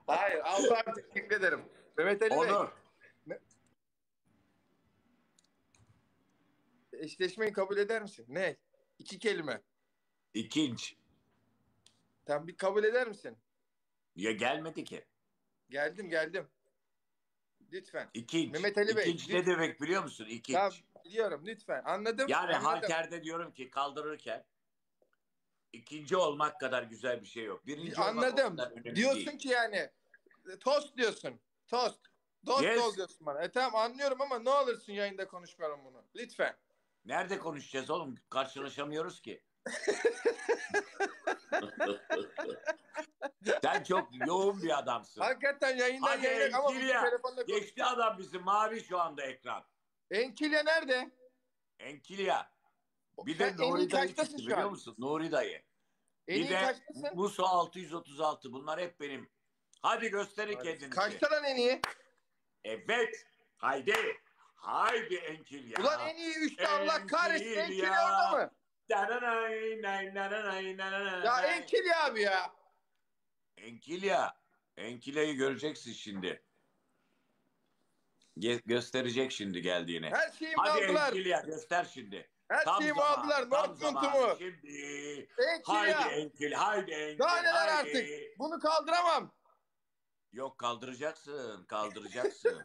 Hayır. Altı abi teşekkür ederim. Mehmet Ali Bey. Onur. Eşleşmeyi kabul eder misin? Ne? İki kelime. İkinci. Tam bir kabul eder misin? Ya gelmedi ki. Geldim. Lütfen. İkinci. Mehmet Ali Bey. İkinci ne Lütfen. demek biliyor musun? Tamam, İkinci. biliyorum lütfen. Anladım. Yani Anladım. halterde diyorum ki kaldırırken ikinci olmak kadar güzel bir şey yok. Birinci olmak o Anladım. kadar önemli Diyorsun değil. ki yani tost diyorsun. Tost. Dost ol Yes. diyorsun bana. Tamam anlıyorum ama ne olursun yayında konuşmayalım bunu. Lütfen. Nerede konuşacağız oğlum? Karşılaşamıyoruz ki. Sen çok yoğun bir adamsın. Hakikaten yayından Hadi yayına ama bugün Enkilya. telefonla Geçti konuştuk. adam bizim mavi şu anda ekran. Enkilya nerede? Enkilya. Bir Sen de en iyi Nuri dayı kaçtasın çıktı şu biliyor an? musun? Nuri dayı. En Bir iyi de kaçtasın? Muso 636. Bunlar hep benim. Hadi gösterin kendinizi. Kaçta lan en iyi? Evet. Haydi. Haydi Enkilya. Ulan en iyi üçte Allah kahretsin. Enkilya orada mı? Dananay, nay, nananay, Ya nananay. Enkilya abi ya. Enkilya. Enkilya'yı göreceksin şimdi. Gösterecek şimdi geldiğini. Her şeyimi Hadi aldılar. Enkilya göster şimdi. Her Tam şeyimi zamanı, aldılar. tam Not zamanı yuntumu. şimdi. Haydi Enkilya. Enkil, haydi Enkil, Daha neler artık? haydi. Bunu kaldıramam. Yok kaldıracaksın, kaldıracaksın.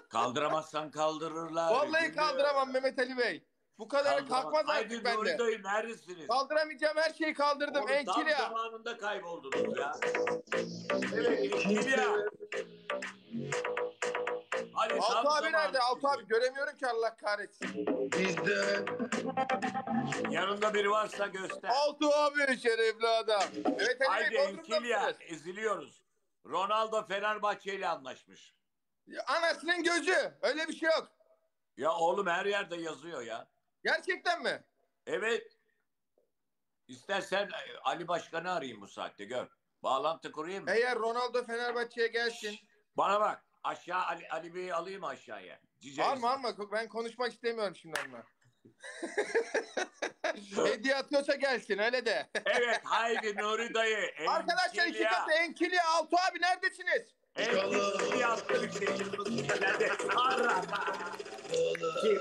Kaldıramazsan kaldırırlar. Vallahi Gülüm. kaldıramam Mehmet Ali Bey. Bu kadarı Kaldıramaz. kalkmaz Haydi artık Nuri bende. dayı neredesiniz? Kaldıramayacağım her şeyi kaldırdım. Oğlum tam Enkilya. zamanında kayboldunuz ya. Evet Enkilya. Hadi Altı tam abi nerede? zamanı Altı abi şimdi. göremiyorum ki Allah kahretsin. Bizde Yanında biri varsa göster. Altı abi şerefli adam. Mehmet Ali Haydi Bey Bodrum'da Enkilya mısınız? eziliyoruz. Ronaldo Fenerbahçe ile anlaşmış. Ya, anasının gözü. Öyle bir şey yok. Ya oğlum her yerde yazıyor ya. Gerçekten mi? Evet. İstersen Ali Başkan'ı arayayım bu saatte gör. Bağlantı kurayım mı? Eğer Ronaldo Fenerbahçe'ye gelsin. Bana bak. Aşağı Ali Bey'i alayım aşağıya. Cice Alma. Ben konuşmak istemiyorum şimdi onunla. Hediye atıyorsa gelsin öyle de. Evet haydi Nuri dayı. Arkadaşlar iki Enkilya. katı Enkilya. Altı abi neredesiniz? Enkilya yaptı bir şey. Geldi. Arama.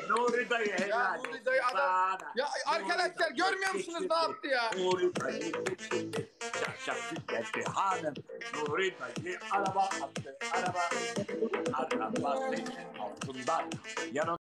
Nuri dayı Ya helal Nuri olsun dayı adam. sana. Ya arkadaşlar Nuri dayı görmüyor musunuz geçti. ne yaptı ya? Nuri dayı geçti. Şakşak geldi hanım. Nuri dayı araba attı. Araba senin altından. Yanında